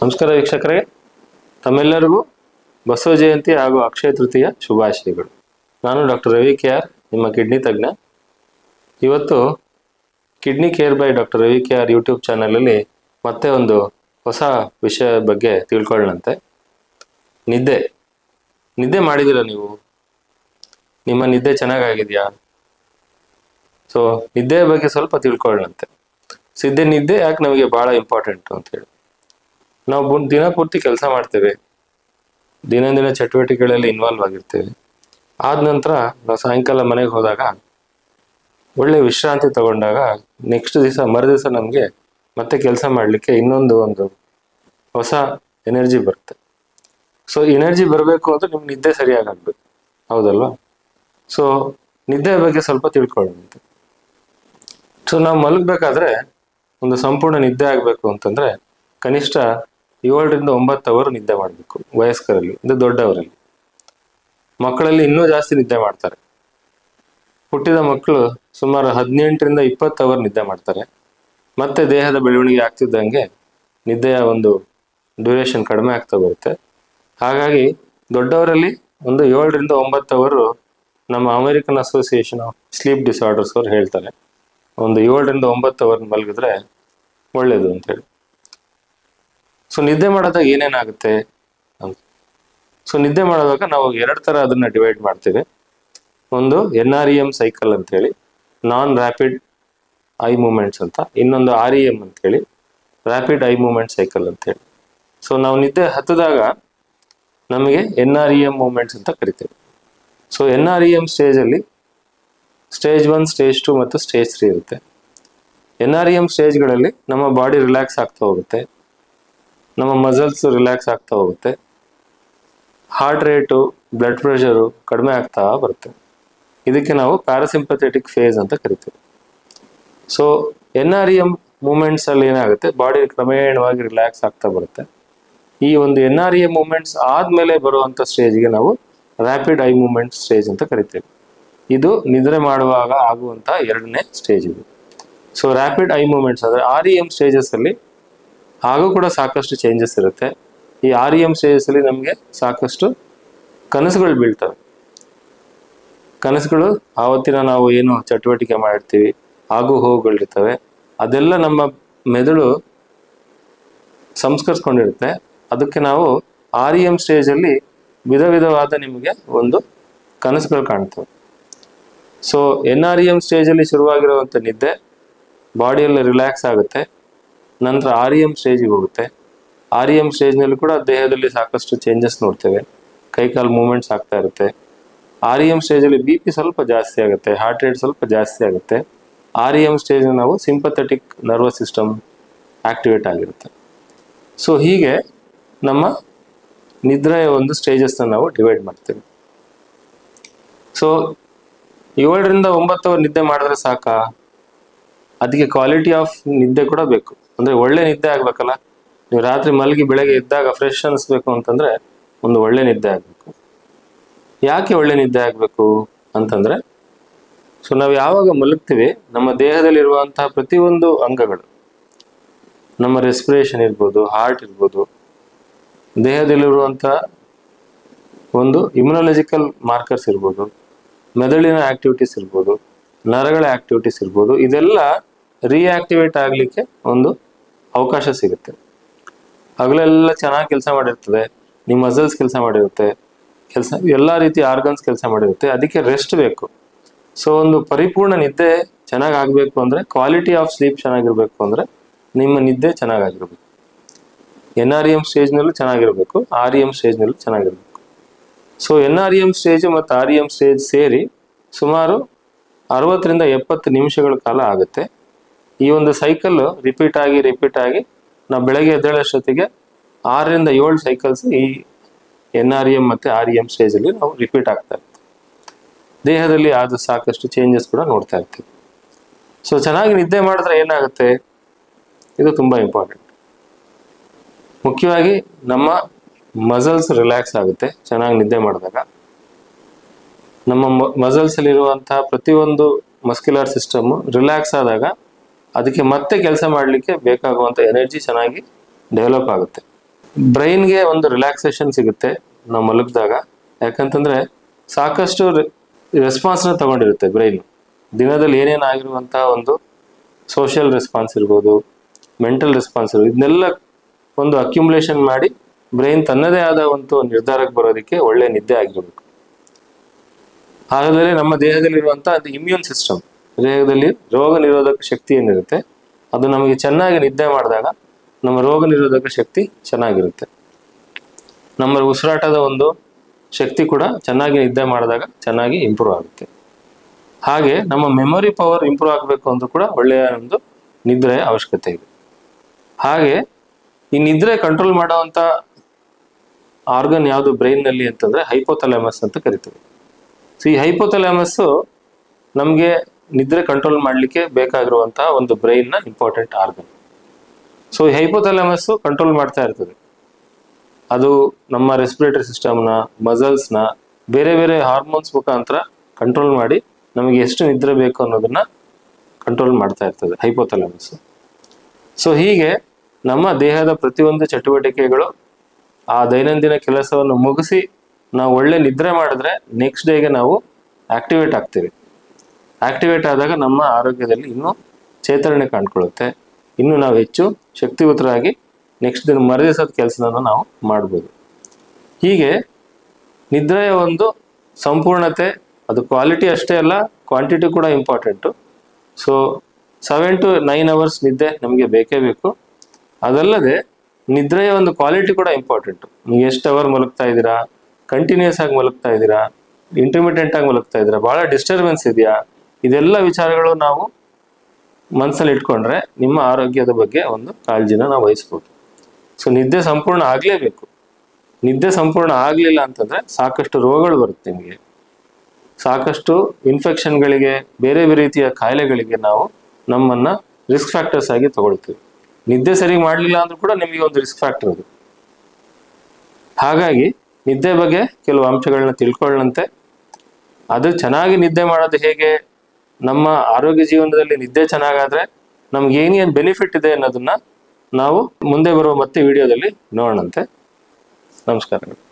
ನಮಸ್ಕಾರ ವೀಕ್ಷಕರೇ, ತಮ್ಮೆಲ್ಲರಿಗೂ ಬಸವ ಜಯಂತಿ ಹಾಗೂ ಅಕ್ಷಯ ತೃತೀಯ ಶುಭಾಶಯಗಳು. ನಾನು ಡಾಕ್ಟರ್ ರವಿ ಕೆಆರ್, ನಿಮ್ಮ ಕಿಡ್ನಿ ತಜ್ಞ. ಇವತ್ತು kidney care by doctor Ravi KR YouTube ಚಾನಲಲ್ಲಿ ಮತ್ತೆ ಒಂದು ಹೊಸ ವಿಷಯದ ಬಗ್ಗೆ ತಿಳ್ಕೊಳ್ಳೋಣಂತೆ. ನಿದ್ದೆ ಮಾಡಿದ್ದೀರಾ ನೀವು? ನಿಮ್ಮ ನಿದ್ದೆ ಚೆನ್ನಾಗಾಗಿದೆಯಾ? ಸೊ ನಿದ್ದೆ ಬಗ್ಗೆ ಸ್ವಲ್ಪ ತಿಳ್ಕೊಳ್ಳೋಣಂತೆ. ನಿದ್ದೆ ಯಾಕೆ ನಮಗೆ ಭಾಳ ಇಂಪಾರ್ಟೆಂಟು ಅಂತೇಳಿ. ನಾವು ದಿನ ಪೂರ್ತಿ ಕೆಲಸ ಮಾಡ್ತೇವೆ, ದಿನ ಚಟುವಟಿಕೆಗಳಲ್ಲಿ ಇನ್ವಾಲ್ವ್ ಆಗಿರ್ತೇವೆ. ಆದ ನಂತರ ನಾವು ಸಾಯಂಕಾಲ ಮನೆಗೆ ಹೋದಾಗ ಒಳ್ಳೆ ವಿಶ್ರಾಂತಿ ತಗೊಂಡಾಗ ನೆಕ್ಸ್ಟ್ ಮರುದಿವಸ ನಮಗೆ ಮತ್ತೆ ಕೆಲಸ ಮಾಡಲಿಕ್ಕೆ ಒಂದು ಹೊಸ ಎನರ್ಜಿ ಬರುತ್ತೆ. ಸೊ ಎನರ್ಜಿ ಬರಬೇಕು ಅಂದರೆ ನಿಮ್ಗೆ ನಿದ್ದೆ ಸರಿಯಾಗಬೇಕು, ಹೌದಲ್ವಾ? ಸೊ ನಿದ್ದೆ ಬಗ್ಗೆ ಸ್ವಲ್ಪ ತಿಳ್ಕೊಳ್ಳೋಣ. ಸೊ ನಾವು ಮಲಗಬೇಕಾದ್ರೆ ಒಂದು ಸಂಪೂರ್ಣ ನಿದ್ದೆ ಆಗಬೇಕು ಅಂತಂದರೆ ಕನಿಷ್ಠ 7 ರಿಂದ 9 ಅವರ್ ನಿದ್ದೆ ಮಾಡಬೇಕು. ವಯಸ್ಕರಲ್ಲಿ, ದೊಡ್ಡವರಲ್ಲಿ. ಮಕ್ಕಳಲ್ಲಿ ಇನ್ನೂ ಜಾಸ್ತಿ ನಿದ್ದೆ ಮಾಡ್ತಾರೆ. ಹುಟ್ಟಿದ ಮಕ್ಕಳು ಸುಮಾರು 18 ರಿಂದ 20 ಅವರ್ ನಿದ್ದೆ ಮಾಡ್ತಾರೆ. ಮತ್ತೆ ದೇಹದ ಬೆಳವಣಿಗೆ ಆಗ್ತಿದ್ದಂಗೆ ನಿದ್ದೆಯ ಒಂದು ಡ್ಯೂರೇಷನ್ ಕಡಿಮೆ ಆಗ್ತಾ ಬರುತ್ತೆ. ಹಾಗಾಗಿ ದೊಡ್ಡವರಲ್ಲಿ 7 ರಿಂದ 9 ಅವರು ನಮ್ಮ American association of sleep disorders ಅವರು ಹೇಳ್ತಾರೆ, 7 ರಿಂದ 9 ಅವರ್ ಮಲಗಿದ್ರೆ ಒಳ್ಳೇದು ಅಂತೇಳಿ. ಸೊ ನಿದ್ದೆ ಮಾಡೋದಾಗ ಏನೇನಾಗುತ್ತೆ ಅಂತ. ಸೊ ನಿದ್ದೆ ಮಾಡೋದಾಗ ನಾವು 2 ಥರ ಅದನ್ನ ಡಿವೈಡ್ ಮಾಡ್ತೇವೆ. ಒಂದು NREM ಸೈಕಲ್ ಅಂತೇಳಿ, ನಾನ್ ರ್ಯಾಪಿಡ್ ಐ ಮೂಮೆಂಟ್ಸ್ ಅಂತ. ಇನ್ನೊಂದು REM ಅಂತೇಳಿ, ರ್ಯಾಪಿಡ್ ಐ ಮೂಮೆಂಟ್ ಸೈಕಲ್ ಅಂತೇಳಿ. ಸೊ ನಾವು ನಿದ್ದೆ ಹತ್ತಿದಾಗ ನಮಗೆ NREM ಮೂಮೆಂಟ್ಸ್ ಅಂತ ಕರಿತೇವೆ. ಸೊ NREM ಸ್ಟೇಜಲ್ಲಿ ಸ್ಟೇಜ್ 1, ಸ್ಟೇಜ್ 2 ಮತ್ತು ಸ್ಟೇಜ್ 3 ಇರುತ್ತೆ. NREM ಸ್ಟೇಜ್ಗಳಲ್ಲಿ ನಮ್ಮ ಬಾಡಿ ರಿಲ್ಯಾಕ್ಸ್ ಆಗ್ತಾ ಹೋಗುತ್ತೆ, ನಮ್ಮ ಮಸಲ್ಸ್ ರಿಲ್ಯಾಕ್ಸ್ ಆಗ್ತಾ ಹೋಗುತ್ತೆ, ಹಾರ್ಟ್ ರೇಟು, ಬ್ಲಡ್ ಪ್ರೆಷರು ಕಡಿಮೆ ಆಗ್ತಾ ಬರುತ್ತೆ. ಇದಕ್ಕೆ ನಾವು ಪ್ಯಾರಾಸಿಂಪಥೆಟಿಕ್ ಫೇಸ್ ಅಂತ ಕರಿತೀವಿ. ಸೊ NREM ಮೂಮೆಂಟ್ಸ್ ಅಲ್ಲಿ ಏನಾಗುತ್ತೆ, ಬಾಡಿ ಕ್ರಮೇಣವಾಗಿ ರಿಲ್ಯಾಕ್ಸ್ ಆಗ್ತಾ ಬರುತ್ತೆ. ಈ ಒಂದು NREM ಮೂಮೆಂಟ್ಸ್ ಆದ್ಮೇಲೆ ಬರುವಂತ ಸ್ಟೇಜ್ಗೆ ನಾವು ರ್ಯಾಪಿಡ್ ಐ ಮೂಮೆಂಟ್ ಸ್ಟೇಜ್ ಅಂತ ಕರಿತೀವಿ. ಇದು ನಿದ್ರೆ ಮಾಡುವಾಗ ಆಗುವಂತ 2ನೇ ಸ್ಟೇಜ್ ಇದು. ಸೊ ರ್ಯಾಪಿಡ್ ಐ ಮೂಮೆಂಟ್ಸ್ ಅಂದ್ರೆ REM ಸ್ಟೇಜಸ್ ಅಲ್ಲಿ ಹಾಗೂ ಕೂಡ ಸಾಕಷ್ಟು ಚೇಂಜಸ್ ಇರುತ್ತೆ. ಈ REM ಸ್ಟೇಜಸ್ ಅಲ್ಲಿ ನಮಗೆ ಸಾಕಷ್ಟು ಕನಸುಗಳು ಬೀಳ್ತವೆ. ಕನಸುಗಳು ಆವತ್ತಿನ ನಾವು ಏನು ಚಟುವಟಿಕೆ ಮಾಡಿರ್ತೀವಿ, ಆಗು ಹೋಗುಗಳಿರ್ತವೆ, ಅದೆಲ್ಲ ನಮ್ಮ ಮೆದುಳು ಸಂಸ್ಕರಿಸ್ಕೊಂಡಿರುತ್ತೆ. ಅದಕ್ಕೆ ನಾವು REM ಸ್ಟೇಜಲ್ಲಿ ವಿಧವಾದ ನಿಮಗೆ ಒಂದು ಕನಸುಗಳು ಕಾಣ್ತವೆ. ಸೊ NREM ಸ್ಟೇಜಲ್ಲಿ ಶುರುವಾಗಿರುವಂಥ ನಿದ್ದೆ ಬಾಡಿಯಲ್ಲಿ ರಿಲ್ಯಾಕ್ಸ್ ಆಗುತ್ತೆ. ನಂತರ REM ಸ್ಟೇಜಿಗೆ ಹೋಗುತ್ತೆ. REM ಸ್ಟೇಜ್ನಲ್ಲಿ ಕೂಡ ದೇಹದಲ್ಲಿ ಸಾಕಷ್ಟು ಚೇಂಜಸ್ ನೋಡ್ತೇವೆ. ಕೈಕಾಲು ಮೂಮೆಂಟ್ಸ್ ಆಗ್ತಾ ಇರುತ್ತೆ. REM ಸ್ಟೇಜಲ್ಲಿ BP ಸ್ವಲ್ಪ ಜಾಸ್ತಿ ಆಗುತ್ತೆ, ಹಾರ್ಟ್ ರೇಟ್ ಸ್ವಲ್ಪ ಜಾಸ್ತಿ ಆಗುತ್ತೆ. REM ಸ್ಟೇಜ್ ನಾವು ಸಿಂಪಥೆಟಿಕ್ ನರ್ವಸ್ ಸಿಸ್ಟಮ್ ಆಕ್ಟಿವೇಟ್ ಆಗಿರುತ್ತೆ. ಸೊ ಹೀಗೆ ನಮ್ಮ ನಿದ್ರೆಯ ಒಂದು ಸ್ಟೇಜಸ್ನ ನಾವು ಡಿವೈಡ್ ಮಾಡ್ತೇವೆ. ಸೊ 7 ರಿಂದ 9 ಅವರ್ ನಿದ್ದೆ ಮಾಡಿದ್ರೆ ಸಾಕಾ? ಅದಕ್ಕೆ ಕ್ವಾಲಿಟಿ ಆಫ್ ನಿದ್ದೆ ಕೂಡ ಬೇಕು. ಅಂದ್ರೆ ಒಳ್ಳೆ ನಿದ್ದೆ ಆಗ್ಬೇಕಲ್ಲ. ನೀವು ರಾತ್ರಿ ಮಲಗಿ ಬೆಳಗ್ಗೆ ಎದ್ದಾಗ ಫ್ರೆಶ್ ಅನಿಸ್ಬೇಕು ಅಂತಂದ್ರೆ ಒಂದು ಒಳ್ಳೆ ನಿದ್ದೆ ಆಗ್ಬೇಕು. ಯಾಕೆ ಒಳ್ಳೆ ನಿದ್ದೆ ಆಗ್ಬೇಕು ಅಂತಂದ್ರೆ, ಸೊ ನಾವು ಯಾವಾಗ ಮಲಗ್ತೀವಿ ನಮ್ಮ ದೇಹದಲ್ಲಿರುವಂತಹ ಪ್ರತಿಯೊಂದು ಅಂಗಗಳು, ನಮ್ಮ ರೆಸ್ಪಿರೇಷನ್ ಇರ್ಬೋದು, ಹಾರ್ಟ್ ಇರ್ಬೋದು, ದೇಹದಲ್ಲಿರುವಂತಹ ಒಂದು ಇಮ್ಯುನಾಲಜಿಕಲ್ ಮಾರ್ಕರ್ಸ್ ಇರ್ಬೋದು, ಮೆದುಳಿನ ಆಕ್ಟಿವಿಟೀಸ್ ಇರ್ಬೋದು, ನರಗಳ ಆಕ್ಟಿವಿಟೀಸ್ ಇರ್ಬೋದು, ಇದೆಲ್ಲ ರಿಯಾಕ್ಟಿವೇಟ್ ಆಗಲಿಕ್ಕೆ ಒಂದು ಅವಕಾಶ ಸಿಗುತ್ತೆ. ಹಗಲೆಲ್ಲ ಚೆನ್ನಾಗಿ ಕೆಲಸ ಮಾಡಿರ್ತದೆ, ನಿಮ್ಮ ಮಸಲ್ಸ್ ಕೆಲಸ ಮಾಡಿರುತ್ತೆ, ಎಲ್ಲ ರೀತಿ ಆರ್ಗನ್ಸ್ ಕೆಲಸ ಮಾಡಿರುತ್ತೆ. ಅದಕ್ಕೆ ರೆಸ್ಟ್ ಬೇಕು. ಸೊ ಒಂದು ಪರಿಪೂರ್ಣ ನಿದ್ದೆ ಚೆನ್ನಾಗಿ ಆಗಬೇಕು ಅಂದರೆ, ಕ್ವಾಲಿಟಿ ಆಫ್ ಸ್ಲೀಪ್ ಚೆನ್ನಾಗಿರ್ಬೇಕು ಅಂದರೆ ನಿಮ್ಮ ನಿದ್ದೆ ಚೆನ್ನಾಗಿರ್ಬೇಕು. NREM ಸ್ಟೇಜ್ನಲ್ಲೂ ಚೆನ್ನಾಗಿರ್ಬೇಕು, REM ಸ್ಟೇಜ್ನಲ್ಲೂ ಚೆನ್ನಾಗಿರ್ಬೇಕು. ಸೊ NREM ಸ್ಟೇಜ್ ಮತ್ತು REM ಸ್ಟೇಜ್ ಸೇರಿ ಸುಮಾರು 60 ರಿಂದ 70 ನಿಮಿಷಗಳ ಕಾಲ ಆಗುತ್ತೆ. ಈ ಒಂದು ಸೈಕಲ್ ರಿಪೀಟ್ ಆಗಿ ನಾವು ಬೆಳಗ್ಗೆ ಎದ್ದೇಳೋಷ್ಟೊತ್ತಿಗೆ 6 ರಿಂದ 7 ಸೈಕಲ್ಸ್ ಈ NREM ಮತ್ತು REM ಸ್ಟೇಜಲ್ಲಿ ನಾವು ರಿಪೀಟ್ ಆಗ್ತಾ ಇರ್ತೀವಿ. ದೇಹದಲ್ಲಿ ಆದ ಸಾಕಷ್ಟು ಚೇಂಜಸ್ ಕೂಡ ನೋಡ್ತಾ ಇರ್ತೀವಿ. ಸೊ ಚೆನ್ನಾಗಿ ನಿದ್ದೆ ಮಾಡಿದ್ರೆ ಏನಾಗುತ್ತೆ, ಇದು ತುಂಬ ಇಂಪಾರ್ಟೆಂಟ್. ಮುಖ್ಯವಾಗಿ ನಮ್ಮ ಮಸಲ್ಸ್ ರಿಲ್ಯಾಕ್ಸ್ ಆಗುತ್ತೆ ಚೆನ್ನಾಗಿ ನಿದ್ದೆ ಮಾಡಿದಾಗ. ನಮ್ಮ ಮಸಲ್ಸ್ ಅಲ್ಲಿರುವಂತಹ ಪ್ರತಿಯೊಂದು ಮಸ್ಕ್ಯುಲರ್ ಸಿಸ್ಟಮ್ ರಿಲ್ಯಾಕ್ಸ್ ಆದಾಗ ಅದಕ್ಕೆ ಮತ್ತೆ ಕೆಲಸ ಮಾಡಲಿಕ್ಕೆ ಬೇಕಾಗುವಂಥ ಎನರ್ಜಿ ಚೆನ್ನಾಗಿ ಡೆವಲಪ್ ಆಗುತ್ತೆ. ಬ್ರೈನ್ಗೆ ಒಂದು ರಿಲ್ಯಾಕ್ಸೇಷನ್ ಸಿಗುತ್ತೆ ನಾವು ಮಲಗಿದಾಗ. ಯಾಕಂತಂದ್ರೆ ಸಾಕಷ್ಟು ರೆಸ್ಪಾನ್ಸ್ನ ತಗೊಂಡಿರುತ್ತೆ ಬ್ರೈನ್. ದಿನದಲ್ಲಿ ಏನೇನು ಆಗಿರುವಂತಹ ಒಂದು ಸೋಷಿಯಲ್ ರೆಸ್ಪಾನ್ಸ್ ಇರ್ಬೋದು, ಮೆಂಟಲ್ ರೆಸ್ಪಾನ್ಸ್ ಇರ್ಬೋದು, ಇದನ್ನೆಲ್ಲ ಒಂದು ಅಕ್ಯುಮುಲೇಷನ್ ಮಾಡಿ ಬ್ರೈನ್ ತನ್ನದೇ ಆದ ಒಂದು ನಿರ್ಧಾರಕ್ಕೆ ಬರೋದಕ್ಕೆ ಒಳ್ಳೆ ನಿದ್ದೆ ಆಗಿರಬೇಕು. ಹಾಗಾದರೆ ನಮ್ಮ ದೇಹದಲ್ಲಿರುವಂತಹ ಅದು ಇಮ್ಯೂನ್ ಸಿಸ್ಟಮ್, ದೇಹದಲ್ಲಿ ರೋಗ ನಿರೋಧಕ ಶಕ್ತಿ ಏನಿರುತ್ತೆ ಅದು ನಮಗೆ ಚೆನ್ನಾಗಿ ನಿದ್ದೆ ಮಾಡಿದಾಗ ನಮ್ಮ ರೋಗ ನಿರೋಧಕ ಶಕ್ತಿ ಚೆನ್ನಾಗಿರುತ್ತೆ. ನಮ್ಮ ಉಸಿರಾಟದ ಒಂದು ಶಕ್ತಿ ಕೂಡ ಚೆನ್ನಾಗಿ ನಿದ್ದೆ ಮಾಡಿದಾಗ ಚೆನ್ನಾಗಿ ಇಂಪ್ರೂವ್ ಆಗುತ್ತೆ. ಹಾಗೆ ನಮ್ಮ ಮೆಮೊರಿ ಪವರ್ ಇಂಪ್ರೂವ್ ಆಗಬೇಕು ಅಂತ ಕೂಡ ಒಳ್ಳೆಯ ಒಂದು ನಿದ್ರೆಯ ಅವಶ್ಯಕತೆ ಇದೆ. ಹಾಗೆ ಈ ನಿದ್ರೆ ಕಂಟ್ರೋಲ್ ಮಾಡುವಂಥ ಆರ್ಗನ್ ಯಾವುದು ಬ್ರೈನ್ನಲ್ಲಿ ಅಂತಂದರೆ ಹೈಪೋಥಾಲಮಸ್ ಅಂತ ಕರಿತೀವಿ. ಸೊ ಈ ಹೈಪೋಥಾಲಮಸ್ಸು ನಮಗೆ ನಿದ್ರೆ ಕಂಟ್ರೋಲ್ ಮಾಡಲಿಕ್ಕೆ ಬೇಕಾಗಿರುವಂತಹ ಒಂದು ಬ್ರೈನ್ನ ಇಂಪಾರ್ಟೆಂಟ್ ಆರ್ಗನ್. ಸೊ ಈ ಹೈಪೋಥಾಲಮಸ್ಸು ಕಂಟ್ರೋಲ್ ಮಾಡ್ತಾ ಇರ್ತದೆ. ಅದು ನಮ್ಮ ರೆಸ್ಪಿರೇಟರಿ ಸಿಸ್ಟಮ್ನ, ಮಸಲ್ಸ್ನ, ಬೇರೆ ಬೇರೆ ಹಾರ್ಮೋನ್ಸ್ ಮುಖಾಂತರ ಕಂಟ್ರೋಲ್ ಮಾಡಿ ನಮಗೆ ಎಷ್ಟು ನಿದ್ರೆ ಬೇಕು ಅನ್ನೋದನ್ನ ಕಂಟ್ರೋಲ್ ಮಾಡ್ತಾ ಇರ್ತದೆ ಹೈಪೋಥಾಲಮಸ್. ಸೊ ಹೀಗೆ ನಮ್ಮ ದೇಹದ ಪ್ರತಿಯೊಂದು ಚಟುವಟಿಕೆಗಳು ಆ ದೈನಂದಿನ ಕೆಲಸವನ್ನು ಮುಗಿಸಿ ನಾವು ಒಳ್ಳೆ ನಿದ್ರೆ ಮಾಡಿದ್ರೆ ನೆಕ್ಸ್ಟ್ ಡೇಗೆ ನಾವು ಆಕ್ಟಿವೇಟ್ ಆಗ್ತೀವಿ. ಆಕ್ಟಿವೇಟ್ ಆದಾಗ ನಮ್ಮ ಆರೋಗ್ಯದಲ್ಲಿ ಇನ್ನೂ ಚೇತರಣೆ ಕಾಣ್ಕೊಳ್ಳುತ್ತೆ. ಇನ್ನು ನಾವು ಹೆಚ್ಚು ಶಕ್ತಿಯುತರಾಗಿ ನೆಕ್ಸ್ಟ್ ದಿನ ಮರುದಿವಸದ ಕೆಲಸನ ನಾವು ಮಾಡ್ಬೋದು. ಹೀಗೆ ನಿದ್ರೆಯ ಒಂದು ಸಂಪೂರ್ಣತೆ, ಅದು ಕ್ವಾಲಿಟಿ ಅಷ್ಟೇ ಅಲ್ಲ, ಕ್ವಾಂಟಿಟಿ ಕೂಡ ಇಂಪಾರ್ಟೆಂಟು. ಸೊ 7 to 9 hours ನಿದ್ದೆ ನಮಗೆ ಬೇಕೇ ಬೇಕು. ಅದಲ್ಲದೆ ನಿದ್ರೆಯ ಒಂದು ಕ್ವಾಲಿಟಿ ಕೂಡ ಇಂಪಾರ್ಟೆಂಟು. ನೀವು ಎಷ್ಟು ಅವರ್ ಮಲಗ್ತಾ ಇದ್ದೀರಾ, ಕಂಟಿನ್ಯೂಸ್ ಆಗಿ ಮಲಗ್ತಾ ಇದ್ದೀರಾ, ಇಂಟರ್ಮಿಟೆಂಟ್ ಆಗಿ ಮಲಗ್ತಾ ಇದ್ದೀರಾ, ಭಾಳ ಡಿಸ್ಟರ್ಬೆನ್ಸ್ ಇದೆಯಾ, ಇದೆಲ್ಲ ವಿಚಾರಗಳು ನಾವು ಮನಸ್ಸಲ್ಲಿ ಇಟ್ಕೊಂಡ್ರೆ ನಿಮ್ಮ ಆರೋಗ್ಯದ ಬಗ್ಗೆ ಒಂದು ಕಾಳಜಿನ ನಾವು ವಹಿಸ್ಬೋದು. ಸೊ ನಿದ್ದೆ ಸಂಪೂರ್ಣ ಆಗಲೇಬೇಕು. ನಿದ್ದೆ ಸಂಪೂರ್ಣ ಆಗಲಿಲ್ಲ ಅಂತಂದರೆ ಸಾಕಷ್ಟು ರೋಗಗಳು ಬರುತ್ತೆ ನಿಮಗೆ. ಸಾಕಷ್ಟು ಇನ್ಫೆಕ್ಷನ್ಗಳಿಗೆ, ಬೇರೆ ಬೇರೆ ರೀತಿಯ ಕಾಯಿಲೆಗಳಿಗೆ ನಾವು ನಮ್ಮನ್ನು ರಿಸ್ಕ್ ಫ್ಯಾಕ್ಟರ್ಸ್ ಆಗಿ ತಗೊಳ್ತೀವಿ. ನಿದ್ದೆ ಸರಿ ಮಾಡಲಿಲ್ಲ ಅಂದ್ರೂ ಕೂಡ ನಿಮಗೆ ಒಂದು ರಿಸ್ಕ್ ಫ್ಯಾಕ್ಟರ್ ಅದು. ಹಾಗಾಗಿ ನಿದ್ದೆ ಬಗ್ಗೆ ಕೆಲವು ಅಂಶಗಳನ್ನ ತಿಳ್ಕೊಳ್ಳಂತೆ. ಅದು ಚೆನ್ನಾಗಿ ನಿದ್ದೆ ಮಾಡೋದು ಹೇಗೆ, ನಮ್ಮ ಆರೋಗ್ಯ ಜೀವನದಲ್ಲಿ ನಿದ್ದೆ ಚೆನ್ನಾಗಾದ್ರೆ ನಮ್ಗೆ ಏನೇನು ಬೆನಿಫಿಟ್ ಇದೆ ಅನ್ನೋದನ್ನ ನಾವು ಮುಂದೆ ಬರುವ ಮತ್ತೆ ವಿಡಿಯೋದಲ್ಲಿ ನೋಡೋಣಂತೆ. ನಮಸ್ಕಾರಗಳು.